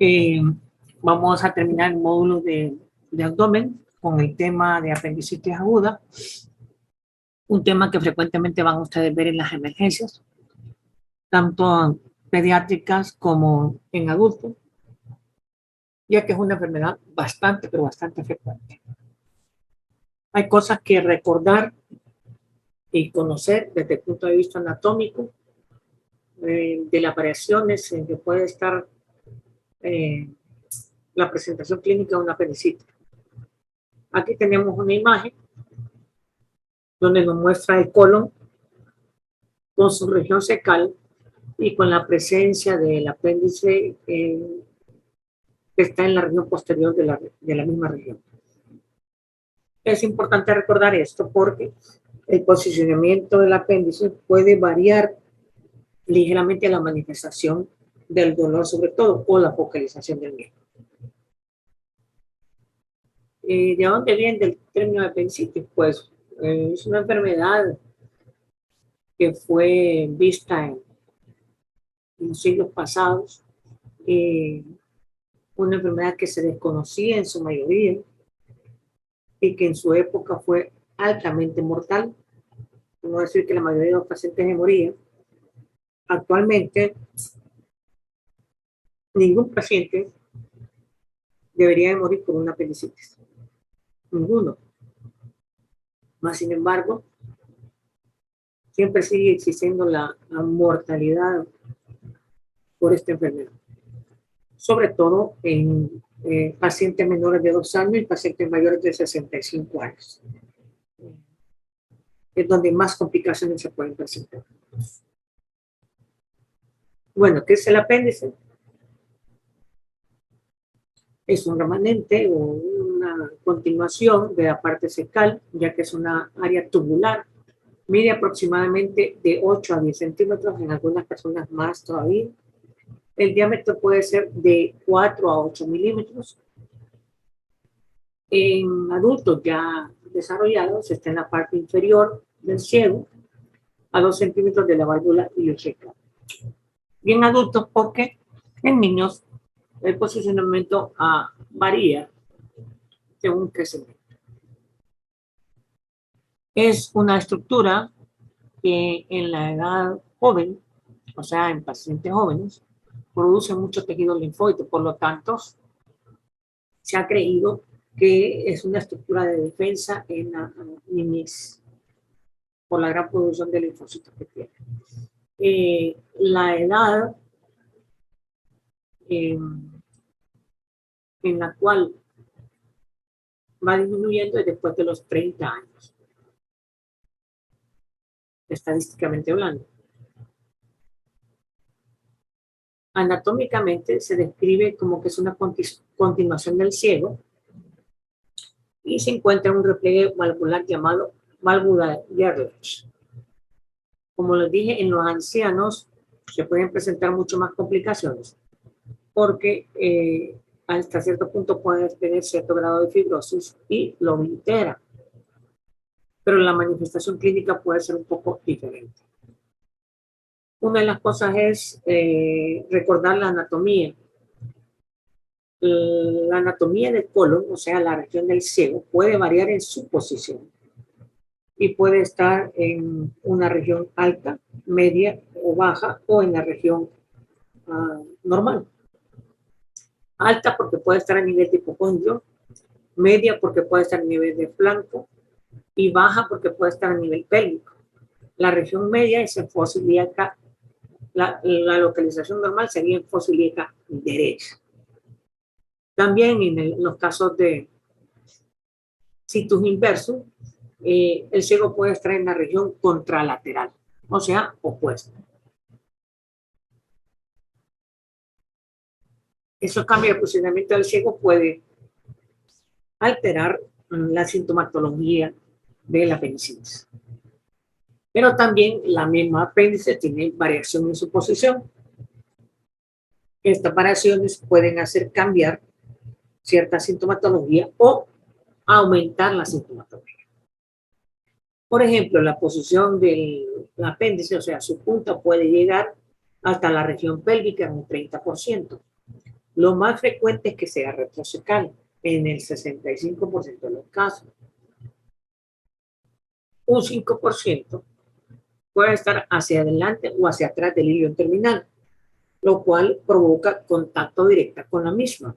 Eh, Vamos a terminar el módulo de abdomen con el tema de apendicitis aguda, un tema que frecuentemente van ustedes ver en las emergencias, tanto pediátricas como en adultos, ya que es una enfermedad bastante, pero bastante frecuente. Hay cosas que recordar y conocer desde el punto de vista anatómico, de las variaciones en que puede estar la presentación clínica de una apendicitis. Aquí tenemos una imagen donde nos muestra el colon con su región cecal y con la presencia del apéndice que está en la región posterior de la misma región. Es importante recordar esto porque el posicionamiento del apéndice puede variar ligeramente la manifestación del dolor, sobre todo, o la focalización del mismo. ¿De dónde viene el término de apendicitis? Pues es una enfermedad que fue vista en siglos pasados, una enfermedad que se desconocía en su mayoría y que en su época fue altamente mortal. No decir que la mayoría de los pacientes se morían. Actualmente, ningún paciente debería de morir por una apendicitis. Ninguno. Más sin embargo, siempre sigue existiendo la mortalidad por esta enfermedad. Sobre todo en pacientes menores de 2 años y pacientes mayores de 65 años. Es donde más complicaciones se pueden presentar. Bueno, ¿qué es el apéndice? Es un remanente o una continuación de la parte cecal, ya que es una área tubular. Mide aproximadamente de 8 a 10 centímetros, en algunas personas más todavía. El diámetro puede ser de 4 a 8 milímetros. En adultos ya desarrollados está en la parte inferior del ciego, a 2 centímetros de la válvula iliocecal. Y en adultos, porque en niños el posicionamiento varía según crecimiento. Es una estructura que en la edad joven, o sea, en pacientes jóvenes, produce mucho tejido linfóide. Por lo tanto, se ha creído que es una estructura de defensa en la niñez por la gran producción de linfocitos que tiene. La edad en la cual va disminuyendo es después de los 30 años, estadísticamente hablando. Anatómicamente se describe como que es una continuación del ciego y se encuentra un repliegue valvular llamado válvula Gerlach. Como les dije, en los ancianos se pueden presentar mucho más complicaciones porque hasta cierto punto pueden tener cierto grado de fibrosis y lo oblitera. Pero la manifestación clínica puede ser un poco diferente. Una de las cosas es recordar la anatomía. La anatomía del colon, o sea, la región del ciego, puede variar en su posición y puede estar en una región alta, media o baja o en la región normal. Alta porque puede estar a nivel de hipocondrio, media porque puede estar a nivel de flanco y baja porque puede estar a nivel pélvico. La región media es en fosa ilíaca, la localización normal sería en fosa ilíaca derecha. También en los casos de situs inverso, el ciego puede estar en la región contralateral, o sea, opuesta. Eso cambia el posicionamiento del ciego, puede alterar la sintomatología de la apendicitis. Pero también la misma apéndice tiene variación en su posición. Estas variaciones pueden hacer cambiar cierta sintomatología o aumentar la sintomatología. Por ejemplo, la posición del apéndice, o sea, su punta puede llegar hasta la región pélvica en un 30%. Lo más frecuente es que sea retrocecal en el 65% de los casos. Un 5% puede estar hacia adelante o hacia atrás del hilo terminal, lo cual provoca contacto directo con la misma.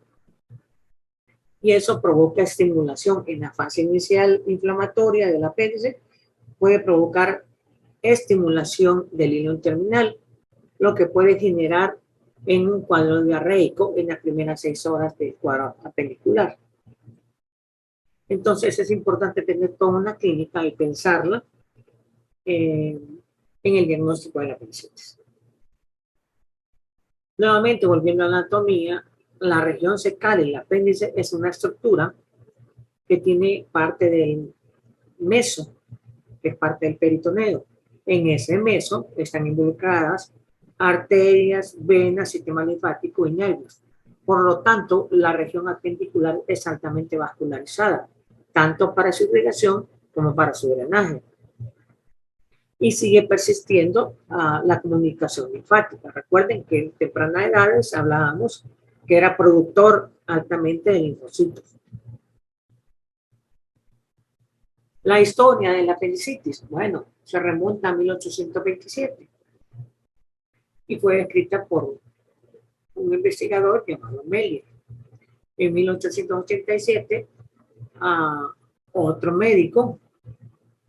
Y eso provoca estimulación en la fase inicial inflamatoria del apéndice, puede provocar estimulación del hilo terminal, lo que puede generar en un cuadro diarreico en las primeras 6 horas del cuadro apendicular. Entonces es importante tener toda una clínica y pensarla en el diagnóstico de la apendicitis. Nuevamente, volviendo a la anatomía, la región secal del apéndice es una estructura que tiene parte del meso, que es parte del peritoneo. En ese meso están involucradas arterias, venas, sistema linfático y nervios. Por lo tanto, la región apendicular es altamente vascularizada, tanto para su irrigación como para su drenaje. Y sigue persistiendo la comunicación linfática. Recuerden que en tempranas edades hablábamos que era productor altamente de linfocitos. La historia de la apendicitis, bueno, se remonta a 1827 y fue escrita por un investigador llamado Melier. En 1887, otro médico,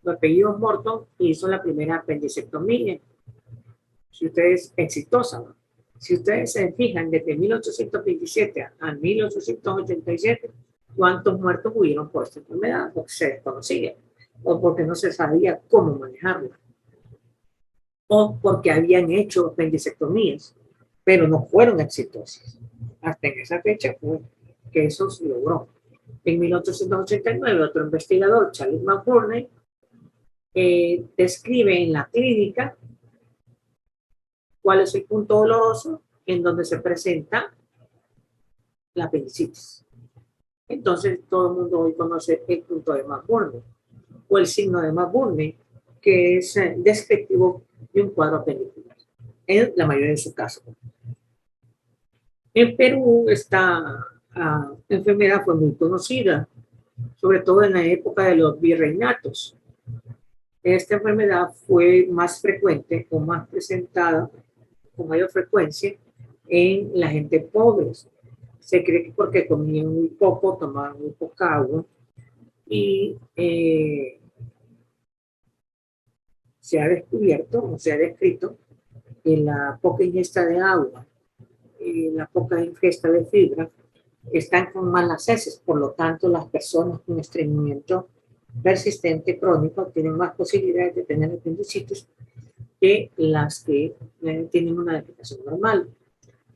de apellido Morton, hizo la primera apendicectomía. Si ustedes, exitosa, ¿no? Si ustedes se fijan, desde 1827 a 1887, ¿cuántos muertos hubieron por esta enfermedad? Porque se desconocía, o porque no se sabía cómo manejarla, o porque habían hecho apendicectomías, pero no fueron exitosas. Hasta en esa fecha fue que eso se logró. En 1889, otro investigador, Charles McBurney, describe en la clínica cuál es el punto doloroso en donde se presenta la apendicitis. Entonces, todo el mundo hoy conoce el punto de McBurney o el signo de McBurney, que es descriptivo de un cuadro apendicular, en la mayoría de sus casos. En Perú, esta enfermedad fue muy conocida, sobre todo en la época de los virreinatos. Esta enfermedad fue más frecuente o más presentada con mayor frecuencia en la gente pobre. Se cree que porque comían muy poco, tomaban muy poca agua y se ha descubierto o se ha descrito que la poca ingesta de agua y la poca ingesta de fibra están con malas heces. Por lo tanto, las personas con estreñimiento persistente crónico tienen más posibilidades de tener apendicitis que las que tienen una defecación normal.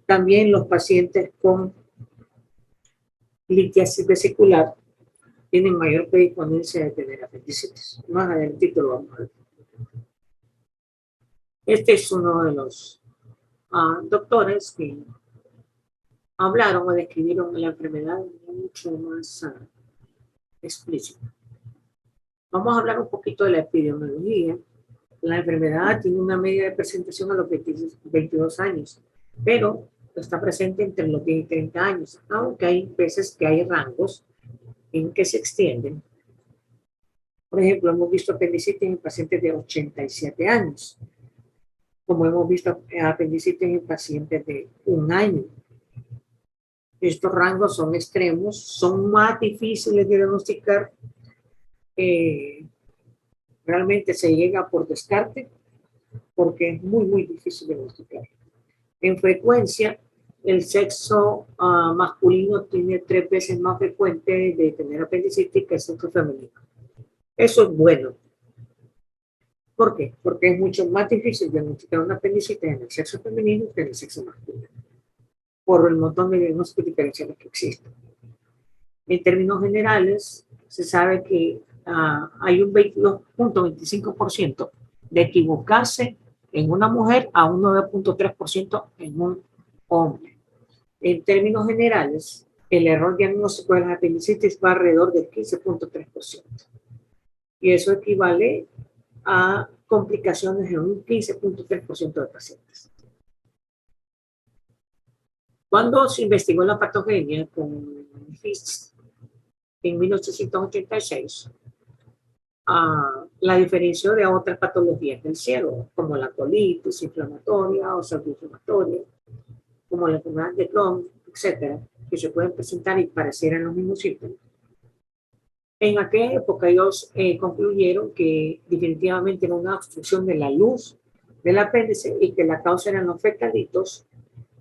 También los pacientes con litiasis vesicular tienen mayor predisponencia de tener apendicitis. Más adelante lo vamos a ver. Este es uno de los doctores que hablaron o describieron la enfermedad mucho más explícita. Vamos a hablar un poquito de la epidemiología. La enfermedad tiene una media de presentación a los 22 años, pero está presente entre los 10 y 30 años, aunque hay veces que hay rangos en que se extienden. Por ejemplo, hemos visto apendicitis en pacientes de 87 años, como hemos visto apendicitis en pacientes de 1 año. Estos rangos son extremos, son más difíciles de diagnosticar. Realmente se llega por descarte porque es muy, muy difícil de diagnosticar. En frecuencia, el sexo masculino tiene 3 veces más frecuente de tener apendicitis que el sexo femenino. Eso es bueno. ¿Por qué? Porque es mucho más difícil diagnosticar una apendicitis en el sexo femenino que en el sexo masculino, por el montón de diagnósticos diferenciales que existen. En términos generales, se sabe que hay un 22.25% de equivocarse en una mujer a un 9.3% en un hombre. En términos generales, el error diagnóstico de la apendicitis va alrededor del 15.3%. Y eso equivale a complicaciones en un 15.3% de pacientes. Cuando se investigó la patogenia con Fitch en 1886, la diferenció de otras patologías del ciego, como la colitis inflamatoria o pseudoinflamatoria, como la enfermedad de Crohn, etcétera, que se pueden presentar y parecieran los mismos síntomas. En aquella época ellos concluyeron que definitivamente era una obstrucción de la luz del apéndice y que la causa eran los fecalitos,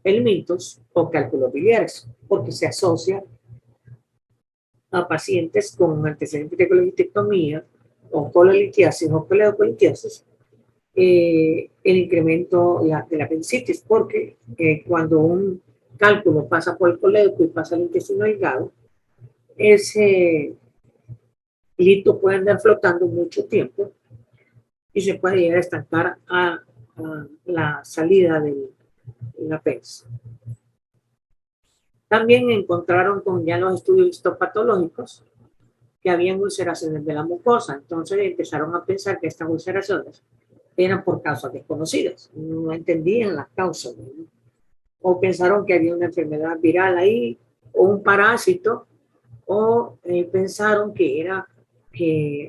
helmintos o cálculos biliares, porque se asocia a pacientes con antecedentes de colitectomía o colelitiasis o coledocolitiasis, el incremento de la apendicitis, porque cuando un cálculo pasa por el colédoco y pasa al intestino delgado, ese lito puede andar flotando mucho tiempo y se puede llegar a estancar a la salida del apéndice. También encontraron con ya los estudios histopatológicos que habían ulceraciones de la mucosa. Entonces empezaron a pensar que estas ulceraciones eran por causas desconocidas. No entendían las causas, ¿no? O pensaron que había una enfermedad viral ahí, o un parásito, o pensaron que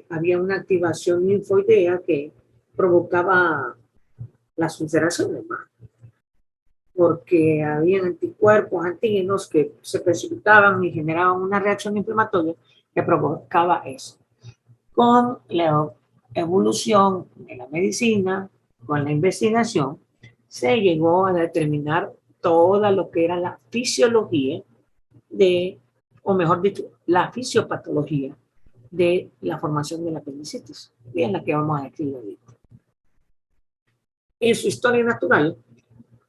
había una activación linfoidea que provocaba las ulceraciones, ¿no? Porque había anticuerpos, antígenos que se precipitaban y generaban una reacción inflamatoria que provocaba eso. Con la evolución de la medicina, con la investigación, se llegó a determinar toda lo que era la fisiología o mejor dicho, la fisiopatología de la formación de la apendicitis, y es la que vamos a describir ahorita. En su historia natural,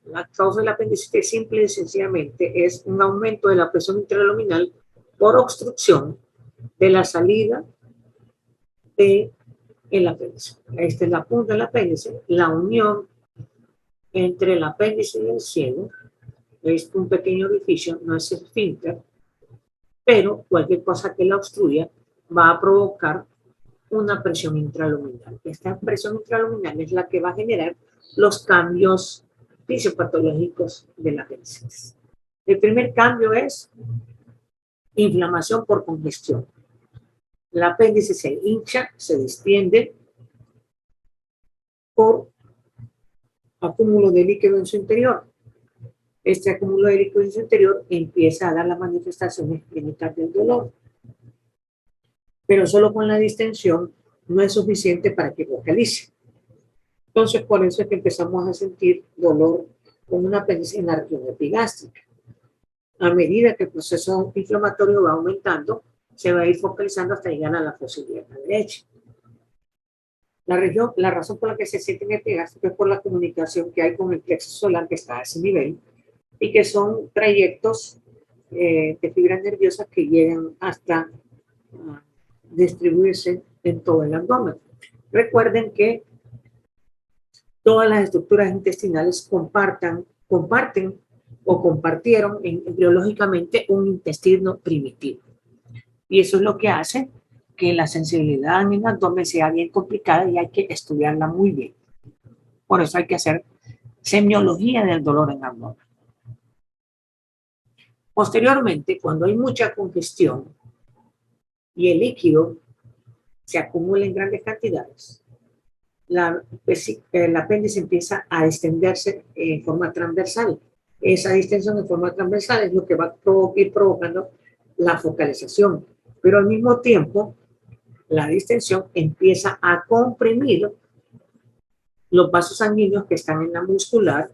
la causa de la apendicitis simple y sencillamente es un aumento de la presión intraluminal por obstrucción de la salida del apéndice. Esta es la punta del apéndice, la unión entre el apéndice y el cielo. Es un pequeño orificio, no es esfínter, pero cualquier cosa que la obstruya va a provocar una presión intraluminal. Esta presión intraluminal es la que va a generar los cambios fisiopatológicos de la apendicitis. El primer cambio es inflamación por congestión. El apéndice se hincha, se distiende por acúmulo de líquido en su interior. Este acúmulo de líquido en su interior empieza a dar las manifestaciones clínicas del dolor. Pero solo con la distensión no es suficiente para que vocalice. Entonces, por eso es que empezamos a sentir dolor con una apéndice en la región epigástrica. A medida que el proceso inflamatorio va aumentando, se va a ir focalizando hasta llegar a la fosa ilíaca derecha. La razón por la que se siente en epigástrico es por la comunicación que hay con el plexo solar que está a ese nivel y que son trayectos de fibras nerviosas que llegan hasta distribuirse en todo el abdomen. Recuerden que todas las estructuras intestinales comparten o compartieron embriológicamente un intestino primitivo. Y eso es lo que hace que la sensibilidad en el abdomen sea bien complicada y hay que estudiarla muy bien. Por eso hay que hacer semiología del dolor en abdomen. Posteriormente, cuando hay mucha congestión y el líquido se acumula en grandes cantidades, el apéndice empieza a extenderse en forma transversal. Esa distensión en forma transversal es lo que va a ir provocando la focalización, pero al mismo tiempo la distensión empieza a comprimir los vasos sanguíneos que están en la muscular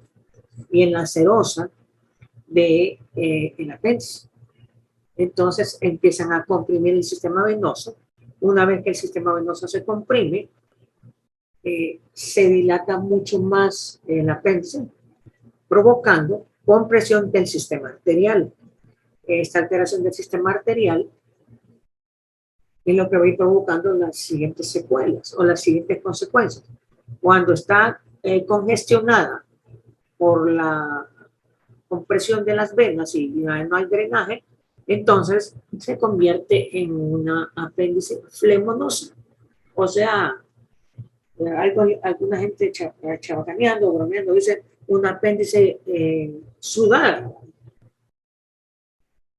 y en la serosa del apéndice. Entonces empiezan a comprimir el sistema venoso. Una vez que el sistema venoso se comprime, se dilata mucho más el apéndice, provocando compresión del sistema arterial. Esta alteración del sistema arterial es lo que va a ir provocando las siguientes secuelas o las siguientes consecuencias. Cuando está congestionada por la compresión de las venas y no hay drenaje, entonces se convierte en una apéndice flemonosa. O sea, alguna gente chabacaneando, bromeando, dice un apéndice sudado.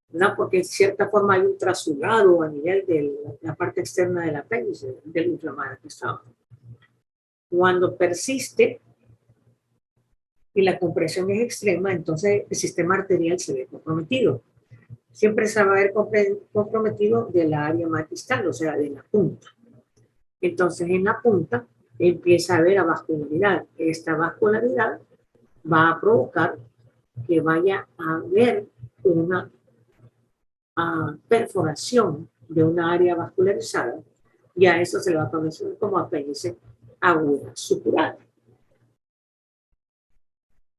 ¿verdad? Porque en cierta forma hay un trasulado a nivel de la parte externa del apéndice, del inflamado que estaba. Cuando persiste y la compresión es extrema, entonces el sistema arterial se ve comprometido. Siempre se va a ver comprometido de la área más distal, o sea, de la punta. Entonces, en la punta empieza a haber avascularidad. Esta vascularidad va a provocar que vaya a haber una perforación de una área vascularizada, y a eso se le va a conocer como apéndice aguda supurada.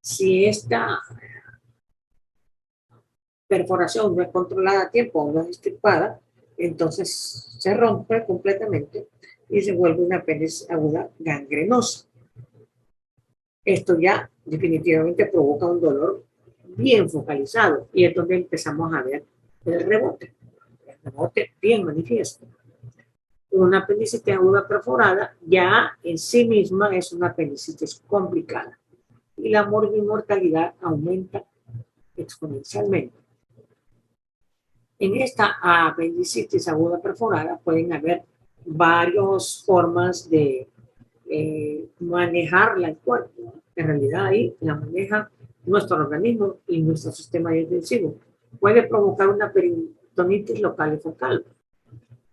Si esta perforación no es controlada a tiempo o no es extirpada, entonces se rompe completamente y se vuelve una apéndice aguda gangrenosa. Esto ya definitivamente provoca un dolor bien focalizado y es donde empezamos a ver el rebote bien manifiesto. Una apendicitis aguda perforada ya en sí misma es una apendicitis complicada y la mortalidad aumenta exponencialmente. En esta apendicitis aguda perforada pueden haber varias formas de manejarla el cuerpo. En realidad ahí la maneja nuestro organismo y nuestro sistema digestivo. Puede provocar una peritonitis local y focal,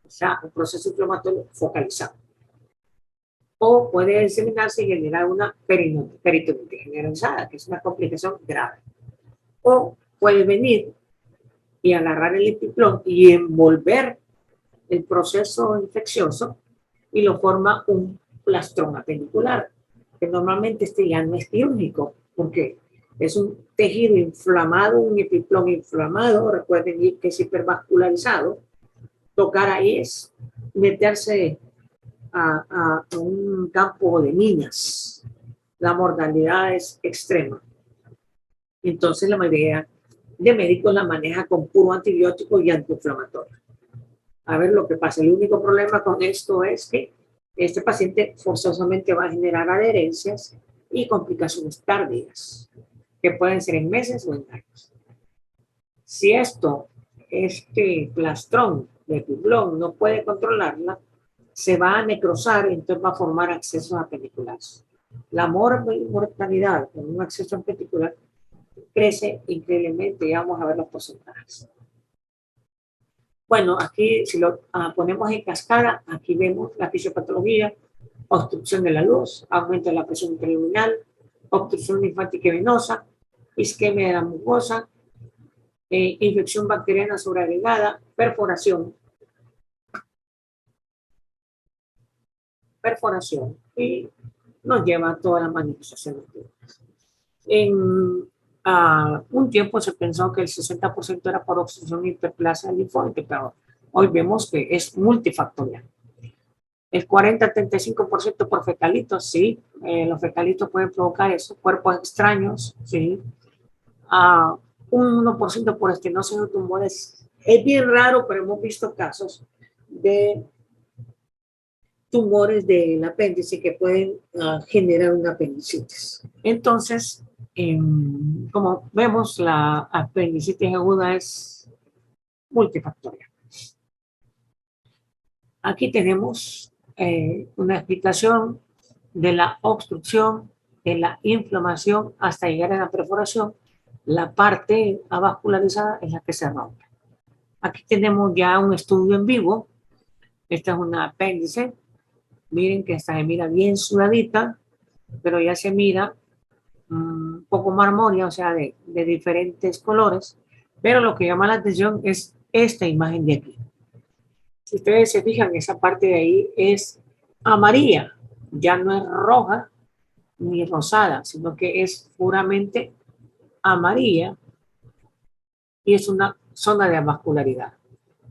o sea, un proceso inflamatorio focalizado. O puede diseminarse y generar una peritonitis generalizada, que es una complicación grave. O puede venir y agarrar el epiplón y envolver el proceso infeccioso y lo forma un plastrón apendicular, que normalmente este ya no es quirúrgico, porque es un tejido inflamado, un epiplón inflamado. Recuerden que es hipervascularizado. Tocar ahí es meterse a un campo de minas. La mortalidad es extrema. Entonces la mayoría de médicos la maneja con puro antibiótico y antiinflamatorio. A ver lo que pasa. El único problema con esto es que este paciente forzosamente va a generar adherencias y complicaciones tardías, que pueden ser en meses o en años. Si este plastrón de epiplón no puede controlarla, se va a necrosar y entonces va a formar accesos apendiculares. La mortalidad con un acceso apedicular crece increíblemente y vamos a ver los porcentajes. Bueno, aquí si lo ponemos en cascada, aquí vemos la fisiopatología: obstrucción de la luz, aumento de la presión intraluminal, obstrucción linfática y venosa, isquemia de la mucosa, infección bacteriana sobreagregada, perforación, y nos lleva a todas las manifestaciones. En un tiempo se pensó que el 60% era por obstrucción hiperplasia linfóide, pero hoy vemos que es multifactorial. El 40-35% por fecalitos, sí, los fecalitos pueden provocar eso, cuerpos extraños, sí. Un 1% por estenosis de tumores. Es bien raro, pero hemos visto casos de tumores del apéndice que pueden generar una apendicitis. Entonces, como vemos, la apendicitis aguda es multifactorial. Aquí tenemos una explicación de la obstrucción, de la inflamación hasta llegar a la perforación. La parte avascularizada es la que se rompe. Aquí tenemos ya un estudio en vivo. Esta es una apéndice. Miren que esta se mira bien sudadita, pero ya se mira un poco marmórea, o sea, de diferentes colores. Pero lo que llama la atención es esta imagen de aquí. Si ustedes se fijan, esa parte de ahí es amarilla, ya no es roja ni rosada, sino que es puramente amarilla y es una zona de avascularidad.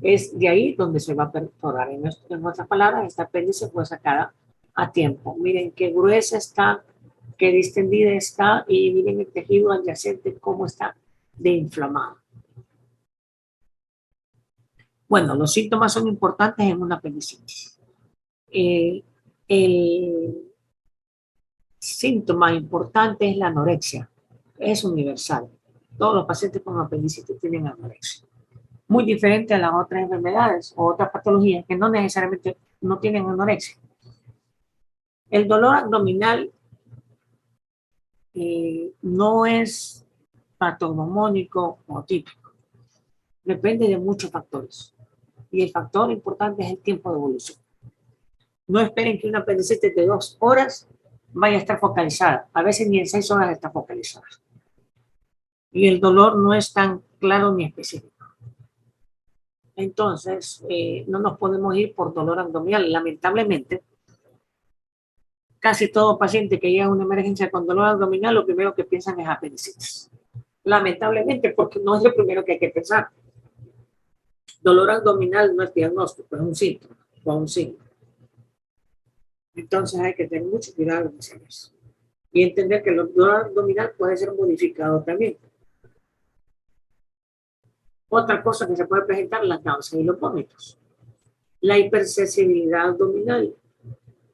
Es de ahí donde se va a perforar. En otras palabras, esta apéndice fue sacada a tiempo. Miren qué gruesa está, qué distendida está, y miren el tejido adyacente cómo está de inflamado. Bueno, los síntomas son importantes en una apendicitis. El síntoma importante es la anorexia. Es universal. Todos los pacientes con apendicitis tienen anorexia. muy diferente a las otras enfermedades o otras patologías que no necesariamente no tienen anorexia. El dolor abdominal no es patognomónico o típico. Depende de muchos factores. Y el factor importante es el tiempo de evolución. No esperen que una apendicitis de 2 horas vaya a estar focalizada. A veces ni en 6 horas está focalizada. Y el dolor no es tan claro ni específico. Entonces, no nos podemos ir por dolor abdominal. Lamentablemente, casi todo paciente que llega a una emergencia con dolor abdominal, lo primero que piensan es apendicitis. Lamentablemente, porque no es lo primero que hay que pensar. Dolor abdominal no es diagnóstico, es un síntoma o un signo. Entonces hay que tener mucho cuidado en eso. Y entender que el dolor abdominal puede ser modificado también. Otra cosa que se puede presentar, la náusea y los vómitos. La hipersensibilidad abdominal,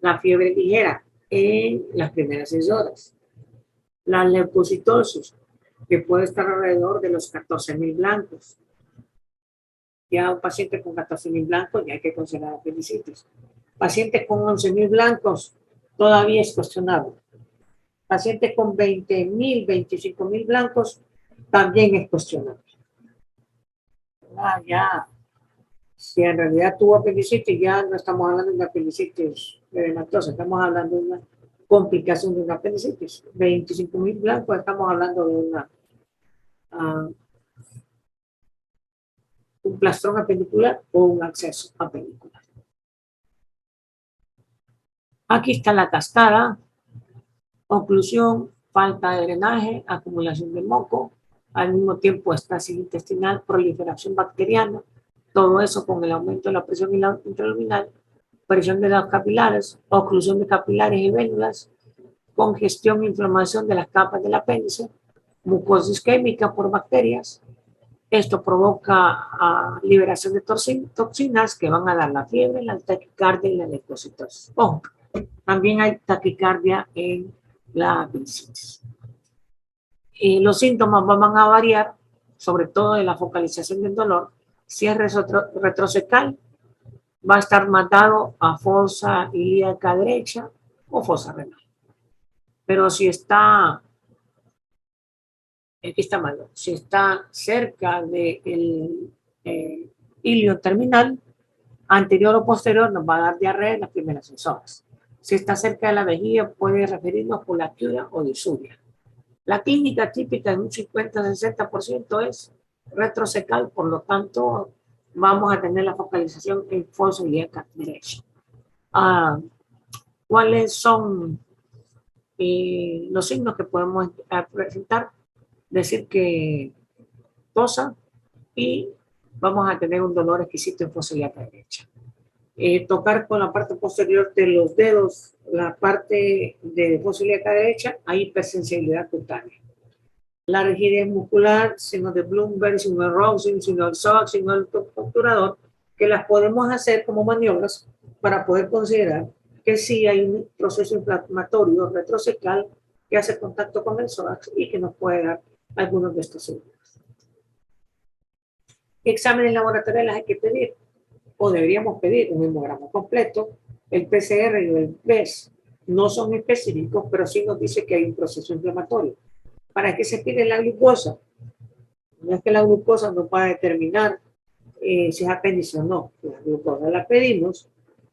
la fiebre ligera en las primeras 6 horas. La leucocitosis, que puede estar alrededor de los 14.000 blancos. Ya un paciente con 14.000 blancos ya hay que considerar apendicitis. Pacientes con 11.000 blancos todavía es cuestionable. Pacientes con 20.000, 25.000 blancos también es cuestionable. Ya, si en realidad tuvo apendicitis, ya no estamos hablando de una apendicitis edematosa, estamos hablando de una complicación de una apendicitis. 25.000 blancos, estamos hablando de una un plastrón apendicular o un acceso apendicular. Aquí está la cascada, oclusión, falta de drenaje, acumulación de moco, al mismo tiempo estasis intestinal, proliferación bacteriana, todo eso con el aumento de la presión intraluminal, presión de las capilares, oclusión de capilares y vénulas, congestión e inflamación de las capas del apéndice, mucosis química por bacterias. Esto provoca liberación de toxinas que van a dar la fiebre, la taquicardia y la leucocitosis. Ojo, también hay taquicardia en la apendicitis. Los síntomas van a variar, sobre todo de la focalización del dolor. Si es retrocecal, va a estar matado a fosa ilíaca derecha o fosa renal. Pero si está, aquí está malo, si está cerca del ilio terminal, anterior o posterior, nos va a dar diarrea en las primeras 6 horas. Si está cerca de la vejiga, puede referirnos por lacturia o disuria. La clínica típica en un 50-60% es retrocecal, por lo tanto, vamos a tener la focalización en fosa ilíaca derecha. ¿Cuáles son los signos que podemos presentar? Decir que tosa y vamos a tener un dolor exquisito en fosa ilíaca derecha. Tocar con la parte posterior de los dedos, la parte de fosa ilíaca derecha, hay hipersensibilidad cutánea. La rigidez muscular, signos de Bloomberg, signo de Rosen, signo del SOX, signo del obturador, que las podemos hacer como maniobras para poder considerar que sí hay un proceso inflamatorio retrocecal que hace contacto con el SOX y que nos puede dar algunos de estos signos. Exámenes laboratoriales hay que pedir, o deberíamos pedir un hemograma completo. El PCR y el PES no son específicos, pero sí nos dice que hay un proceso inflamatorio. ¿Para qué se pide la glucosa? No es que la glucosa nos va a determinar si es apéndice o no. La glucosa la pedimos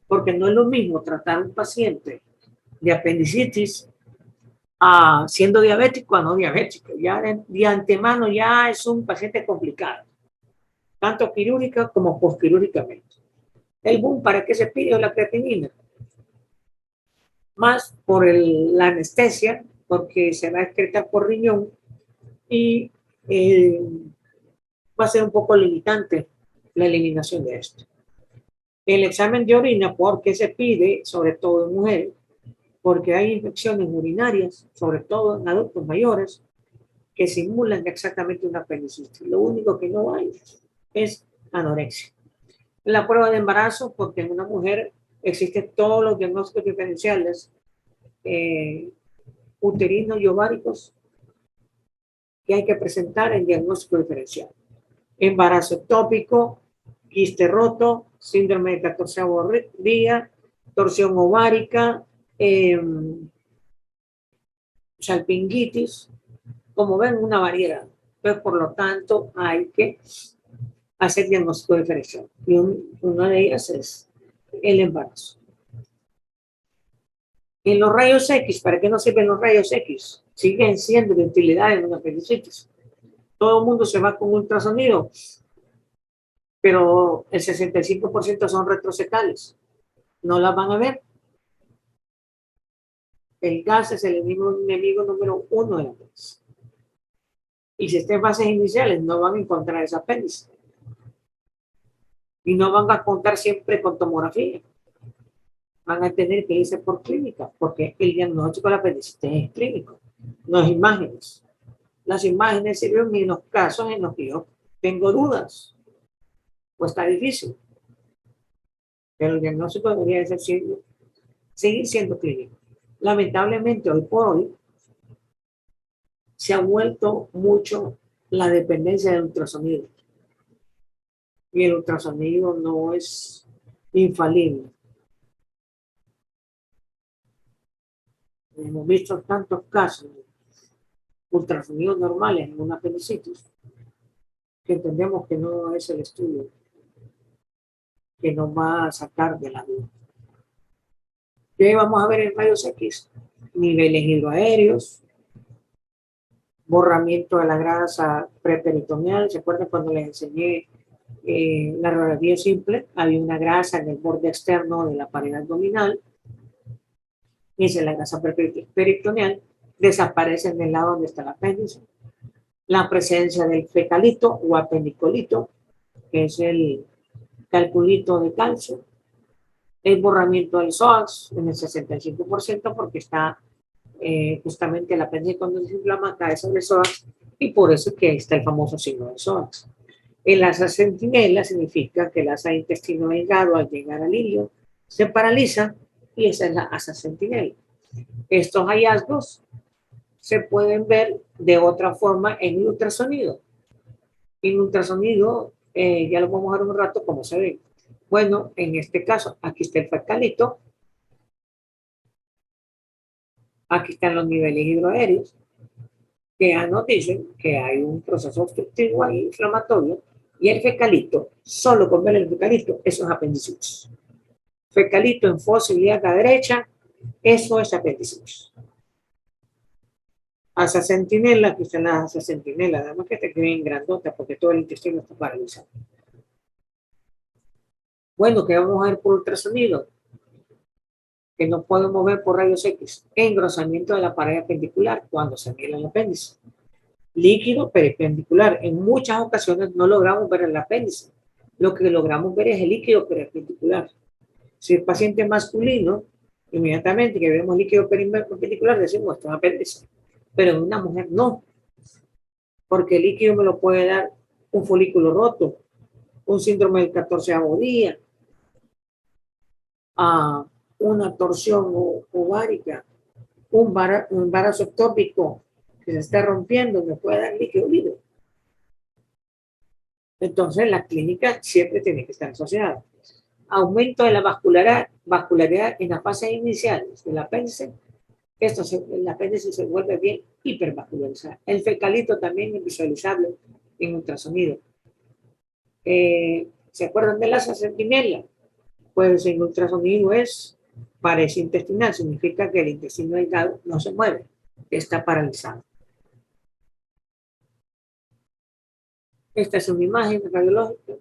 porque no es lo mismo tratar a un paciente de apendicitis siendo diabético a no diabético. Ya de antemano ya es un paciente complicado, tanto quirúrgica como postquirúrgicamente. El boom, ¿para qué se pide la creatinina? Más por la anestesia, porque se va a excretar por riñón y va a ser un poco limitante la eliminación de esto. El examen de orina, ¿por qué se pide? Sobre todo en mujeres, porque hay infecciones urinarias, sobre todo en adultos mayores, que simulan exactamente una apendicitis. Lo único que no hay es anorexia. La prueba de embarazo, porque en una mujer existen todos los diagnósticos diferenciales uterinos y ováricos que hay que presentar en diagnóstico diferencial. embarazo ectópico, quiste roto, síndrome de 14º día, torsión ovárica, salpingitis, como ven, una variedad. Pues, por lo tanto, hay que hacer diagnóstico diferencial. Y una de ellas es el embarazo. En los rayos X, ¿para qué no sirven los rayos X? Siguen siendo de utilidad en una apendicitis. Todo el mundo se va con ultrasonido, pero el 65% son retrocetales. No las van a ver. El gas es el enemigo número 1 de la apéndice. Y si está en fases iniciales, no van a encontrar esa apéndice. Y no van a contar siempre con tomografía. Van a tener que irse por clínica, porque el diagnóstico de la apendicitis es clínico, no es imágenes. Las imágenes sirven en los casos en los que yo tengo dudas o está difícil. Pero el diagnóstico debería ser seguir siendo clínico. Lamentablemente, hoy por hoy, se ha vuelto mucho la dependencia del ultrasonido. Y el ultrasonido no es infalible. Hemos visto tantos casos de ultrasonidos normales en una apendicitis que entendemos que no es el estudio que nos va a sacar de la duda. Y ahí vamos a ver en rayos X niveles hidroaéreos, borramiento de la grasa preperitoneal. ¿Se acuerdan cuando les enseñé la radiografía simple? Había una grasa en el borde externo de la pared abdominal. Esa es la grasa peritoneal. Desaparece en el lado donde está el apéndice. La presencia del fecalito o apendicolito, que es el calculito de calcio. El borramiento del psoas en el 65% porque está justamente el apéndice cuando se inflama cae sobre el psoas y por eso que está el famoso signo del psoas. El asa centinela significa que el asa intestino delgado al llegar al ilio se paraliza y esa es la asa centinela. Estos hallazgos se pueden ver de otra forma en el ultrasonido. En ultrasonido, ya lo vamos a ver un rato cómo se ve. Bueno, en este caso, aquí está el fecalito, aquí están los niveles hidroaéreos, que ya nos dicen que hay un proceso obstructivo ahí, inflamatorio, y el fecalito, solo con ver el fecalito, eso es apendicitis. Fecalito en fosa ilíaca derecha, eso es apendicitis. Asa centinela, aquí están las asa centinela, además que te queden grandota porque todo el intestino está paralizado. Bueno, ¿qué vamos a ver por ultrasonido? Que no podemos ver por rayos X. Engrosamiento de la pared apendicular cuando se mira el apéndice. Líquido peripendicular. En muchas ocasiones no logramos ver el apéndice. Lo que logramos ver es el líquido peripendicular. Si el paciente es masculino, inmediatamente que vemos líquido peripendicular decimos esto es apéndice. Pero en una mujer no. Porque el líquido me lo puede dar un folículo roto, un síndrome del 14º día, una torsión ovárica, un embarazo ectópico que se está rompiendo, me puede dar líquido libre. Entonces, la clínica siempre tiene que estar asociada. Aumento de la vascularidad en las fases iniciales del apéndice. El apéndice se vuelve bien hipervascularizado. El fecalito también es visualizable en ultrasonido. ¿Se acuerdan de la asa centinela? Pues en ultrasonido es pared intestinal, significa que el intestino delgado no se mueve, está paralizado. Esta es una imagen radiológica.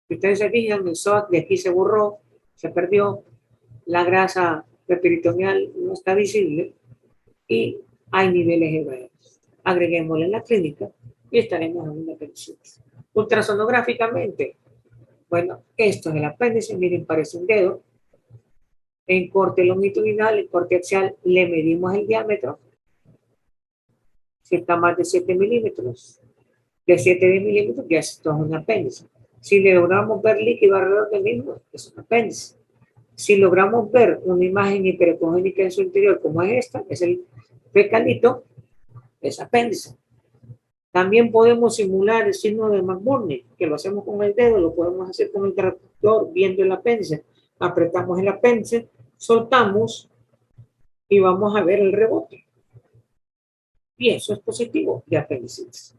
Si ustedes se fijan, el psoas de aquí se borró, se perdió, la grasa peritoneal no está visible y hay niveles hidroaéreos. Agreguémosle en la clínica y estaremos en una apendicitis. Ultrasonográficamente, bueno, esto es el apéndice, miren, parece un dedo. En corte longitudinal, en corte axial, le medimos el diámetro. Si está más de 7 milímetros, de 7 a 10 milímetros, ya esto es un apéndice. Si logramos ver líquido alrededor del mismo, es un apéndice. Si logramos ver una imagen hiperecogénica en su interior, como es esta, es el fecalito, es apéndice. También podemos simular el signo de McBurney, que lo hacemos con el dedo, lo podemos hacer con el traductor viendo el apéndice. Apretamos el apéndice, soltamos y vamos a ver el rebote. Y eso es positivo de apendicitis.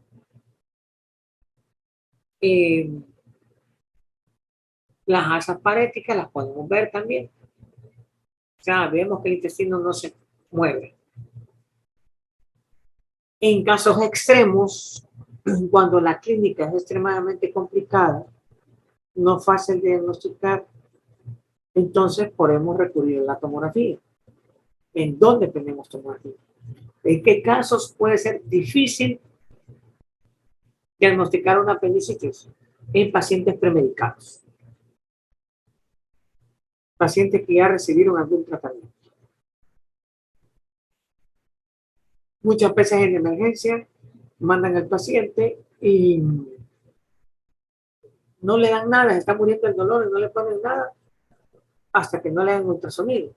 Las asas paréticas las podemos ver también. O sea, vemos que el intestino no se mueve. En casos extremos, cuando la clínica es extremadamente complicada, no fácil de diagnosticar, entonces podemos recurrir a la tomografía. ¿En dónde tenemos tomografía? ¿En qué casos puede ser difícil diagnosticar una apendicitis? En pacientes premedicados. Pacientes que ya recibieron algún tratamiento. Muchas veces en emergencia mandan al paciente y no le dan nada, está muriendo el dolor y no le ponen nada hasta que no le hagan ultrasonido.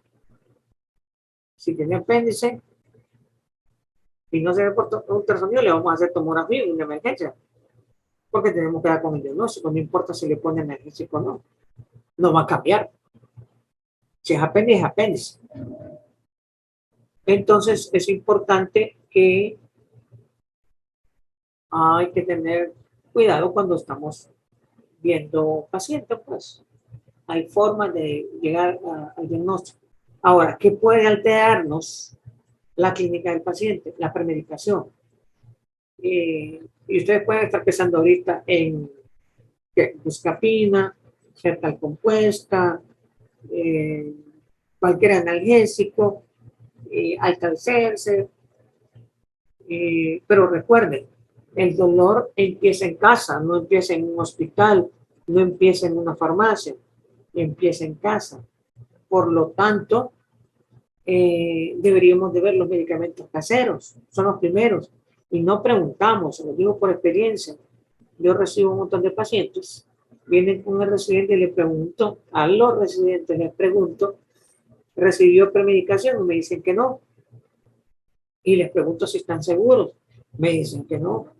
Si tiene apéndice y no se ve por ultrasonido, le vamos a hacer tomografía en una emergencia, porque tenemos que dar con el diagnóstico, no importa si le ponen analgésico o no, no va a cambiar. Si es apéndice, es apéndice. Entonces es importante que hay que tener cuidado cuando estamos viendo pacientes, pues hay formas de llegar al diagnóstico. Ahora, ¿qué puede alterarnos la clínica del paciente? La premedicación. Y ustedes pueden estar pensando ahorita en buscapina, cetal compuesta, cualquier analgésico, alcacercer, pero recuerden, el dolor empieza en casa, no empieza en un hospital, no empieza en una farmacia, empieza en casa. Por lo tanto, deberíamos de ver los medicamentos caseros, son los primeros, y no preguntamos, se lo digo por experiencia. Yo recibo un montón de pacientes, vienen con el residente y le pregunto, a los residentes les pregunto, ¿recibió premedicación? Y me dicen que no. Y les pregunto si están seguros, me dicen que no.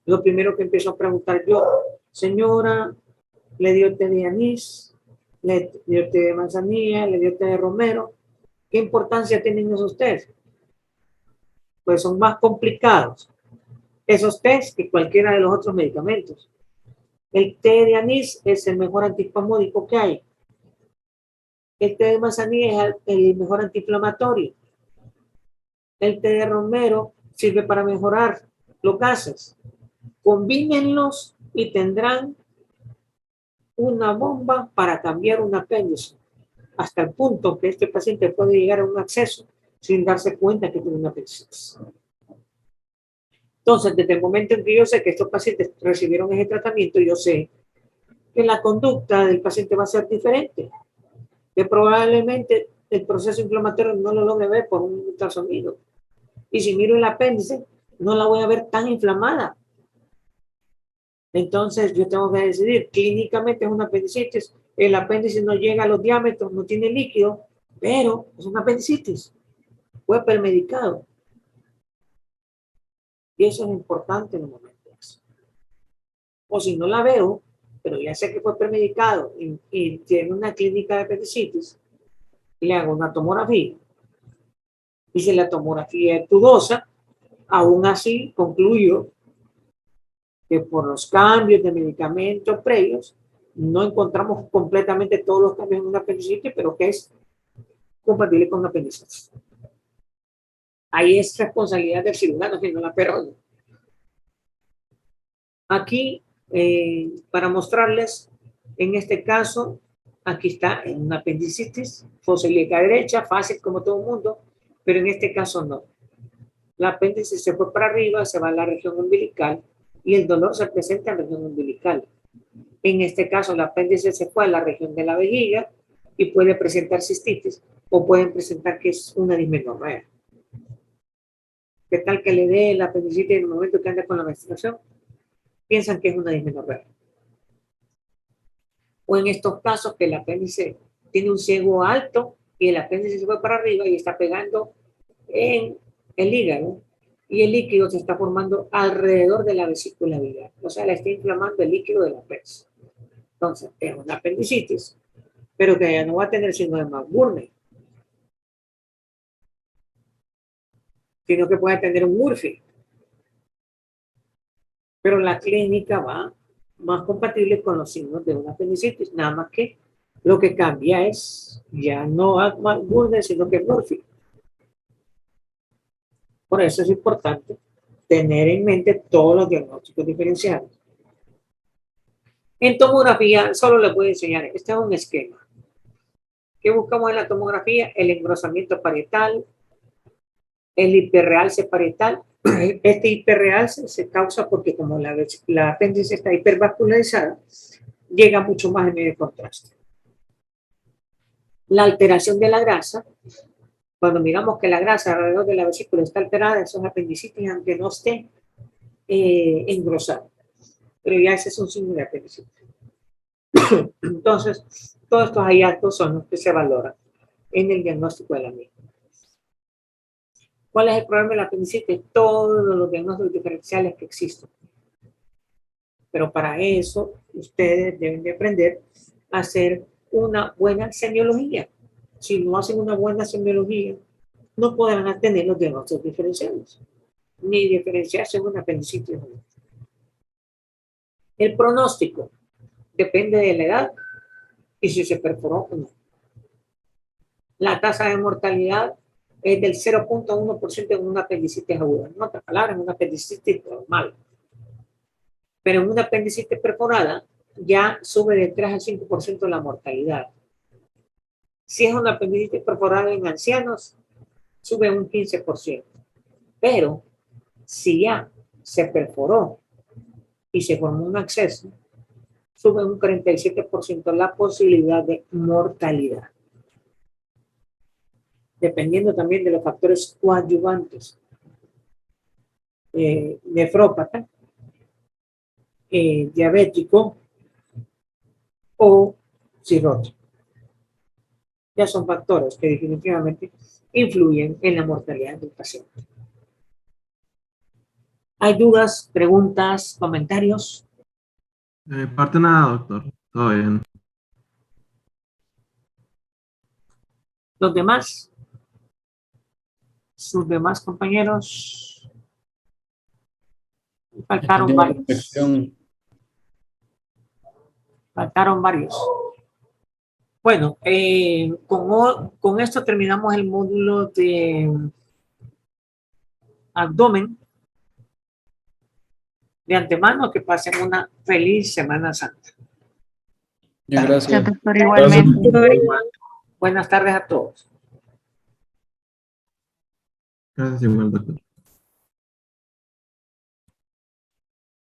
Lo primero que empiezo a preguntar yo, señora, ¿le dio té de anís? ¿Le dio té de manzanilla? ¿Le dio té de romero? ¿Qué importancia tienen esos test? Pues son más complicados esos test que cualquiera de los otros medicamentos. El té de anís es el mejor antispasmódico que hay. El té de manzanilla es el mejor antiinflamatorio. El té de romero sirve para mejorar los gases. Combínenlos y tendrán una bomba para cambiar un apéndice, hasta el punto que este paciente puede llegar a un acceso sin darse cuenta que tiene una apendicitis. Entonces, desde el momento en que yo sé que estos pacientes recibieron ese tratamiento, yo sé que la conducta del paciente va a ser diferente, que probablemente el proceso inflamatorio no lo logre ver por un ultrasonido. Y si miro el apéndice, no la voy a ver tan inflamada. Entonces, yo tengo que decidir, clínicamente es una apendicitis, el apéndice no llega a los diámetros, no tiene líquido, pero es una apendicitis, fue premedicado. Y eso es importante en los momentos. O si no la veo, pero ya sé que fue premedicado y tiene una clínica de apendicitis, le hago una tomografía. Y si la tomografía es dudosa, aún así concluyo que por los cambios de medicamentos previos, no encontramos completamente todos los cambios en una apendicitis, pero que es compatible con una apendicitis. Ahí es responsabilidad del cirujano, que no la perona. Aquí, para mostrarles, en este caso, aquí está en una apendicitis, fosa ilíaca derecha, fácil como todo el mundo, pero en este caso no. La apéndice se fue para arriba, se va a la región umbilical y el dolor se presenta en la región umbilical. En este caso, la apéndice se fue a la región de la vejiga y puede presentar cistitis o pueden presentar que es una dismenorrea. ¿Qué tal que le dé la apendicitis en el momento que anda con la menstruación? Piensan que es una dismenorrea. O en estos casos que el apéndice tiene un ciego alto y el apéndice se fue para arriba y está pegando en el hígado, y el líquido se está formando alrededor de la vesícula biliar. O sea, le está inflamando el líquido de la PES. Entonces, es una apendicitis, pero que ya no va a tener signo de McBurney, sino que puede tener un Murphy. Pero la clínica va más compatible con los signos de una apendicitis, nada más que lo que cambia es ya no McBurney, sino que Murphy. Por eso es importante tener en mente todos los diagnósticos diferenciales. En tomografía, solo les voy a enseñar, este es un esquema. ¿Qué buscamos en la tomografía? El engrosamiento parietal, el hiperrealce parietal. Este hiperrealce se causa porque como la apéndice está hipervascularizada, llega mucho más en medio de contraste. La alteración de la grasa, cuando miramos que la grasa alrededor de la vesícula está alterada, eso es apendicitis aunque no esté engrosada. Pero ya ese es un signo de apendicitis. Entonces, todos estos hallazgos son los que se valoran en el diagnóstico de la misma. ¿Cuál es el problema de la apendicitis? Todos los diagnósticos diferenciales que existen. Pero para eso, ustedes deben de aprender a hacer una buena semiología. Si no hacen una buena semiología, no podrán tener los diagnósticos diferenciales, ni diferenciarse en una apendicitis. El pronóstico depende de la edad y si se perforó o no. La tasa de mortalidad es del 0.1% en una apendicitis aguda. En otras palabras, en una apendicitis normal. Pero en una apendicitis perforada ya sube de 3 al 5% la mortalidad. Si es una apendicitis perforada en ancianos, sube un 15%. Pero si ya se perforó y se formó un absceso, sube un 47% la posibilidad de mortalidad. Dependiendo también de los factores coadyuvantes. Nefrópata, diabético o cirrótico. Ya son factores que definitivamente influyen en la mortalidad del paciente. ¿Hay dudas, preguntas, comentarios? Parte nada, doctor. Todo bien. Los demás, sus demás compañeros, faltaron varios. Faltaron varios. Bueno, con esto terminamos el módulo de abdomen. De antemano, que pasen una feliz Semana Santa. Gracias. Doctor, igualmente. Buenas tardes a todos. Gracias, igual, doctor.